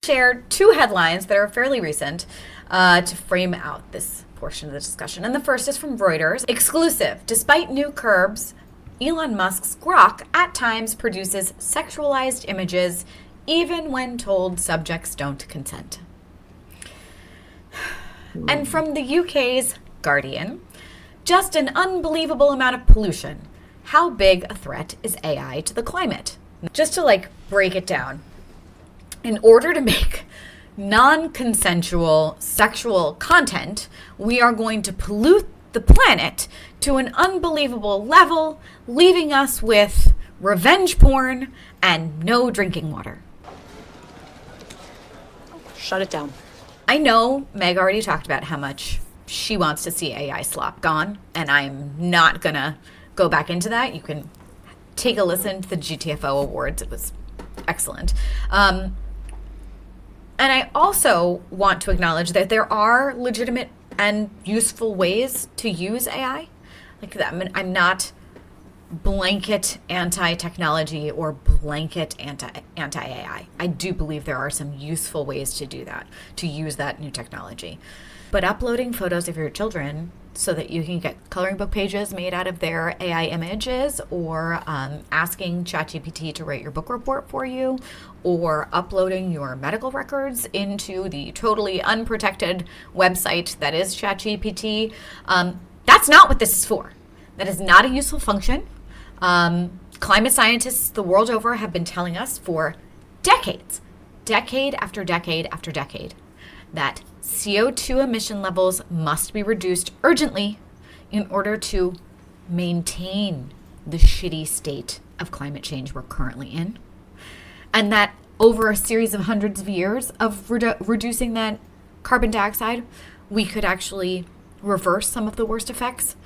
Share two headlines that are fairly recent to frame out this portion of the discussion. And the first is from Reuters. Exclusive. Despite new curbs, Elon Musk's Grok at times produces sexualized images even when told subjects don't consent. And from the UK's Guardian, just an unbelievable amount of pollution. How big a threat is AI to the climate? Just to break it down. In order to make non-consensual sexual content, we are going to pollute the planet to an unbelievable level, leaving us with revenge porn and no drinking water. Shut it down. I know Meg already talked about how much she wants to see AI slop gone, and I'm not gonna go back into that. You can take a listen to the GTFO awards. It was excellent. And I also want to acknowledge that there are legitimate and useful ways to use AI. I'm not blanket anti-technology or blanket anti-AI. I do believe there are some useful ways to do that, to use that new technology. But uploading photos of your children so that you can get coloring book pages made out of their AI images, or asking ChatGPT to write your book report for you, or uploading your medical records into the totally unprotected website that is ChatGPT, that's not what this is for. That is not a useful function. Climate scientists the world over have been telling us for decades, decade after decade after decade, that CO2 emission levels must be reduced urgently in order to maintain the shitty state of climate change we're currently in. And that over a series of hundreds of years of reducing that carbon dioxide, we could actually reverse some of the worst effects.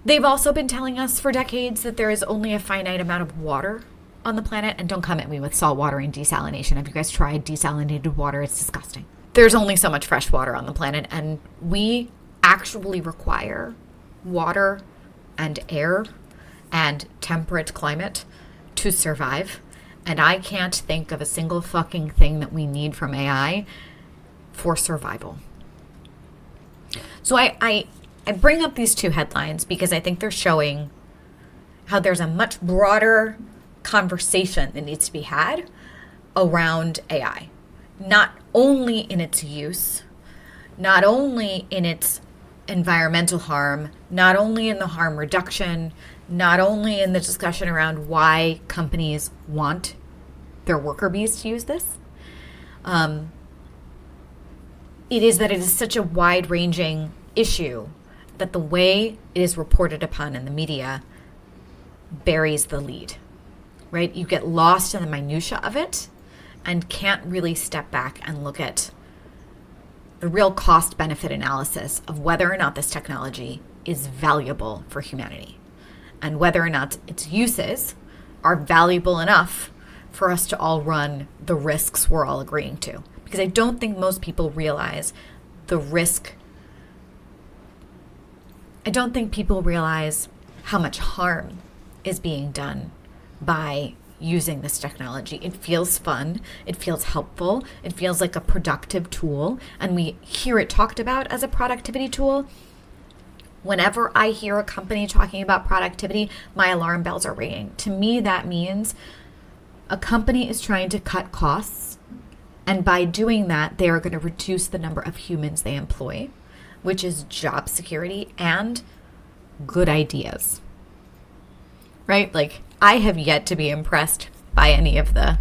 They've also been telling us for decades that there is only a finite amount of water on the planet. And don't come at me with salt water and desalination. Have you guys tried desalinated water? It's disgusting. There's only so much fresh water on the planet, and we actually require water and air and temperate climate to survive. And I can't think of a single fucking thing that we need from AI for survival. So I bring up these two headlines because I think they're showing how there's a much broader conversation that needs to be had around AI. Not only in its use, not only in its environmental harm, not only in the harm reduction, not only in the discussion around why companies want their worker bees to use this. It is that it is such a wide-ranging issue that the way it is reported upon in the media buries the lead, right? You get lost in the minutia of it and can't really step back and look at the real cost-benefit analysis of whether or not this technology is valuable for humanity and whether or not its uses are valuable enough for us to all run the risks we're all agreeing to. Because I don't think most people realize the risk. I don't think people realize how much harm is being done by using this technology. It feels fun. It feels helpful. It feels like a productive tool. And we hear it talked about as a productivity tool. Whenever I hear a company talking about productivity, my alarm bells are ringing. To me, that means a company is trying to cut costs. And by doing that, they are going to reduce the number of humans they employ, which is job security and good ideas. Right? I have yet to be impressed by any of the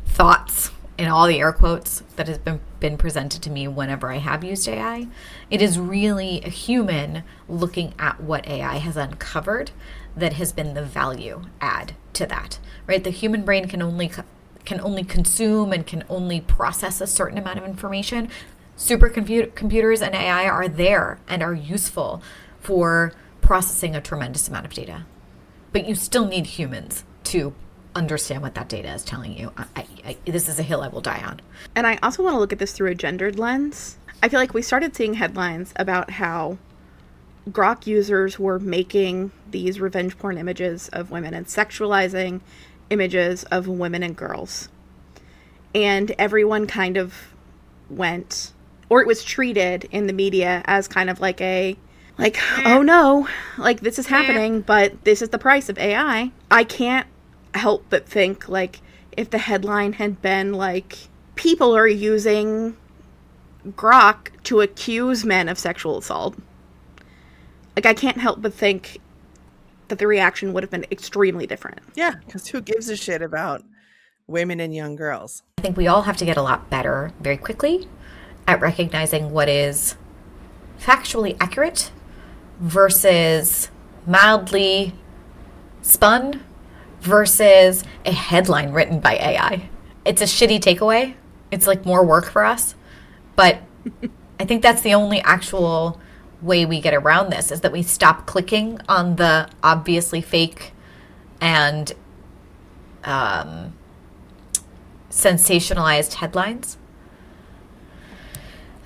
thoughts in all the air quotes that has been presented to me whenever I have used AI. It is really a human looking at what AI has uncovered that has been the value add to that, right? The human brain can only consume and can only process a certain amount of information. Supercomputers and AI are there and are useful for processing a tremendous amount of data. But you still need humans to understand what that data is telling you. This is a hill I will die on. And I also want to look at this through a gendered lens. I feel like we started seeing headlines about how Grok users were making these revenge porn images of women and sexualizing images of women and girls. and everyone kind of went, or it was treated in the media as kind of like oh no, like this is happening, but this is the price of AI. I can't help but think, like, if the headline had been like, people are using Grok to accuse men of sexual assault, like, I can't help but think that the reaction would have been extremely different. Yeah, because who gives a shit about women and young girls? I think we all have to get a lot better very quickly at recognizing what is factually accurate versus mildly spun versus a headline written by AI. It's a shitty takeaway. It's like more work for us. But I think that's the only actual way we get around this, is that we stop clicking on the obviously fake and sensationalized headlines.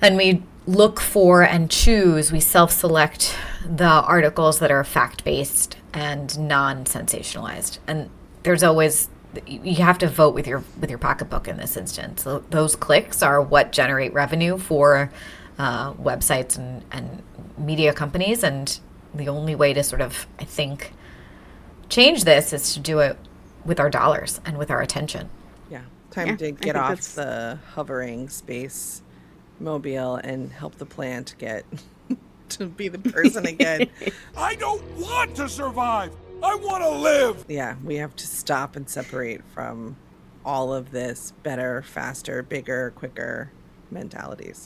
And we look for and choose, we self-select the articles that are fact-based and non-sensationalized. And there's always, you have to vote with your pocketbook in this instance. So those clicks are what generate revenue for websites and media companies. And the only way to sort of, I think, change this is to do it with our dollars and with our attention. Yeah, time to get off the hovering space mobile and help the plant get to be the person again. I don't want to survive. I want to live. Yeah, we have to stop and separate from all of this better, faster, bigger, quicker mentalities.